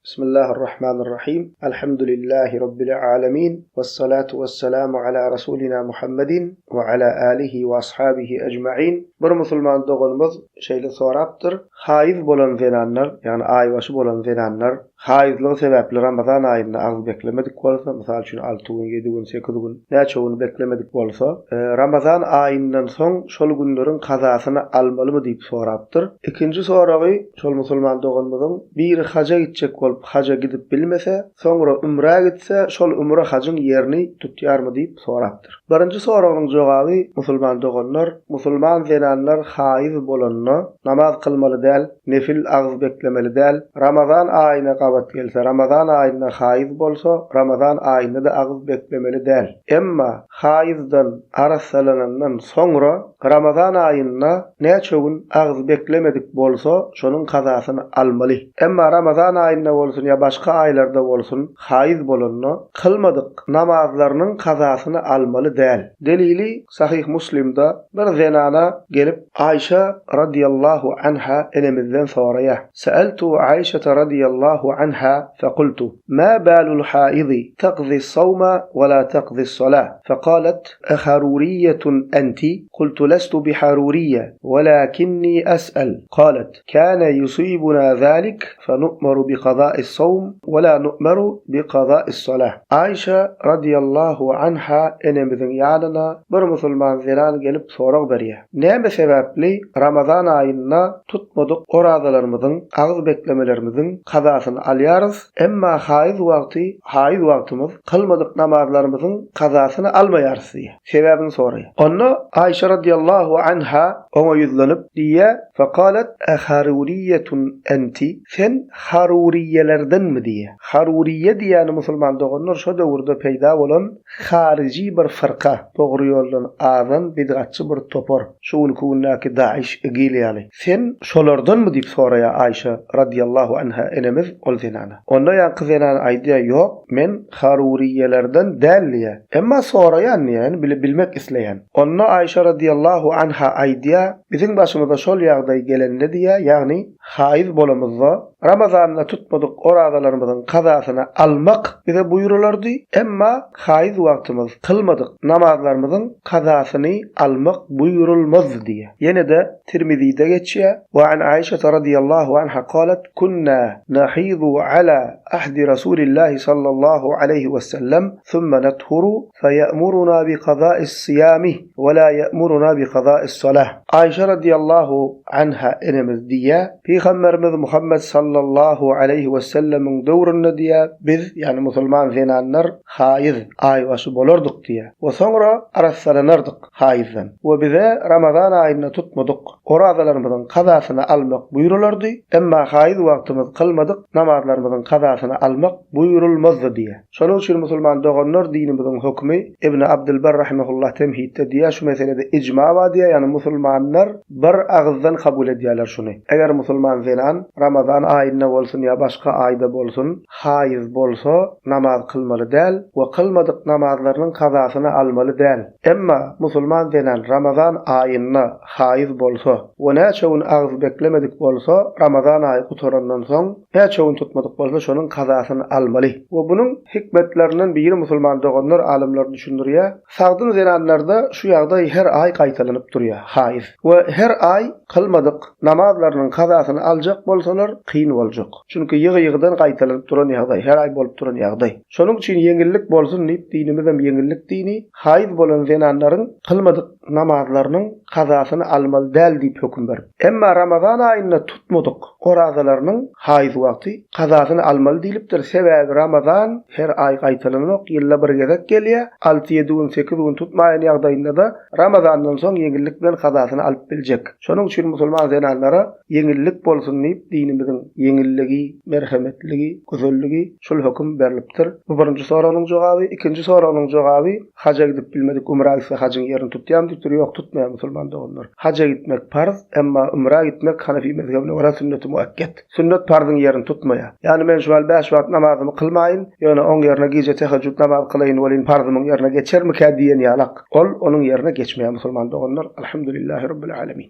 Bismillahirrahmanirrahim. Elhamdülillahi Rabbil alemin. Vessalatu vesselamu ala Rasulina Muhammedin ve ala alihi ve ashabihi ecma'in. Bir musulman doğulumuz şeyle soraptır. Haiz bolan zenanlar, yani aybaşı bolan zenanlar, haizliği sebepli Ramazan ayını az beklemedik bolsa, misal üçün 6 gün, 7 gün, 8 gün, näçe gün beklemedik bolsa, Ramazan ayından soň şol günleriň kazasyny almalymy diýip sorapdyr. İkinji soragy, şol musulman doğulumyzyň bir haja gitjek bolup haja gidip bilmese, soňra umra gitse, şol umra hajyň ýerini tutýarmy diýip sorapdyr. Birinji soragyň jogaby, musulman doğullar, musulman zenanlar haiz bolanna namaz kılmaly däl, nefil agz beklemeli däl. Ramazan aýyna gabat gelse, Ramazan aýyna haiz bolsa, Ramazan aýynda da agz beklemeli däl. Emma haizdan arassalanandan soňra Ramazan aýyna näçe gün agz beklemedik bolsa, şonuň kazasyny almaly. Emma Ramazan aýynda bolsun ya başga aýlarda bolsun, haiz bolanna kılmadyk namazlarynyň kazasyny almaly däl. Delili Sahih Muslim'da bir zenana gelip Ayşe radiyallahu anha enemizden soraya. Sa'altu Ayşe radiyallahu anha fequltu ma balul haizi taqzi as-sawma ve la taqzi as-salah. Faqalet aharuriyetun enti? Qultu lestu biharuriyye walakinni as'al. Qalet kana yusibuna zalik fenu'maru biqada'i as-sawm ve la nu'maru biqada'i as-salah. Ayşe radiyallahu anha enemizin ýanyna bir musulman zenan gelip sorag berýär. Näme sebäpli Ramazan aýyna tutmadyk orazalarymyzyň, agz beklemelerimiziň kazasyny alýarys, emma haiz wagtymyz kılmadyk namazlarymyzyň kazasyny almaýarys diýär. Sebäbini soraýar. Onda Ayşe radiyallahu anha ona ýüzlenip diýär: "Faqalet aharuriyetun enti?" Sen haruriyelerdenmi diýär. Haruriye diýeni musulman doganlar şo döwürde peýda bolan hariji bir firqa, dogry ýoldan azan bidgatçy bir topar. Şuň kunnaky Daesh egilýäli. Sen şolardanmy diýip soraýar Ayşe radiyallahu anha enemiz ol zenana. Onda ýa kızenan aýdýar: "Ýok, men haruriyelerden däl." Emma soraýan ýani bilmek isleýän. Onda Ayşe radiyallahu anha aýdýar: "Biziň başymyza şol ýagdaý gelende diýär, ýagni haiz bolamyzda Ramazanna tutmadyk orazalarymyzyň kazasyny almak bize buyurulardy, emma haiz wagtymyz kılmadyk namazlarymyzyň kazasyny almak buyurulmaz diýär." Ýene de Tirmizi'de geçýär: "Wa an Ayşe radiyallahu anha qalet kunna nahidu ala ahdi Rasulillah sallallahu aleyhi ve sellem thumma nathuru feyamuruna bi qada'is siyami ve la ya'muruna bi qada'is salah." Ayşe radiyallahu anha enemiz diýär: "Peygamberimiz Muhammed sallallahu aleyhi ve sellemin döwründe diýär, biz yani musulman zenanlar haiz aýbaşy bolardyk diýär. We soňra arassalanardyk haizden. We bize Ramazan aýyna tutmadyk orazalarymyzyň kazasyny almak buyurulardy, emma haiz wagtymyz kılmadyk namazlarymyzyň kazasyny almak buyurulmazdy diýär. Şonuň üçin musulman doganlar dinimiziň hukmy Ibn Abdülber rahimehullah temhidde diýär, şu meselede icma bar diýär, yani musulmanlar bir agzdan kabul edýärler şunu. Eger musulman zenan Ramazan aýyna bolsun ya başga aýda bolsun, haiz bolsa namaz kılmaly däl we kılmadyk namazlarynyň kazasyny almaly däl. Emma musulman zenan Ramazan aýyna haiz bolsa we näçe gün agz beklemedik bolsa, Ramazan aýy gutarandan soň näçe gün tutmadyk bolsa şonuň kazasyny almaly. We bunyň hikmetlerinden biri musulman doganlar alimler düşündirýär. Sagdyn zenanlarda şu ýagdaý her aý gaýtalanyp durýar, haiz. We her aý kılmadyk namazlarynyň kazasyny aljak bolsalar kyn boljak. Çünki ýygy-ýygydan gaýtalanyp duran ýagdaý, her aý bolup duran ýagdaý. Şonuň üçin ýeňillik bolsun diýip dinimiz hem ýeňillik dini, haiz bolan zenanlaryň kılmadyk namazlarynyň kazasyny almaly däl diýip hökm berip. Emma Ramazan aýyna tutmadyk orazalarynyň haiz wagty kazasyny almaly diýilipdir. Sebäbi Ramazan her aý gaýtalanok, ýylda bir gezek gelýär. 6-7 gün, 8 gün tutmaýan ýagdaýynda da Ramazandan soň ýeňillik bilen kazasyny alyp biljek. Şonuň üçin musulman zenanlara ýeňillik bolsun diýip dinimiziň ýeňilligi, merhametligi, gözelligi şol hökm berilipdir. Bu birinji soragyň jogaby. Ikinji soragyň jogaby, haja gidip bilmedik, umra gitse hajyň ýerini tutýan diýip ýok, tutmaýan musulman doganlar. Haja gitmek farz, emma umra gitmek Hanefi mezhebine göre sünnet-i muakked. Sünnet farzyň ýerini tutmaýar. Yani men şu 5 wagt namazymy kılmaýyn, ýöne oň ýerine gije tehajjud namaz kılaýyn, welin farzymyň ýerine geçermi ka diýen ýalak. Ol onuň ýerine geçmeýär musulman doganlar. Elhamdülillahi rabbil alamin.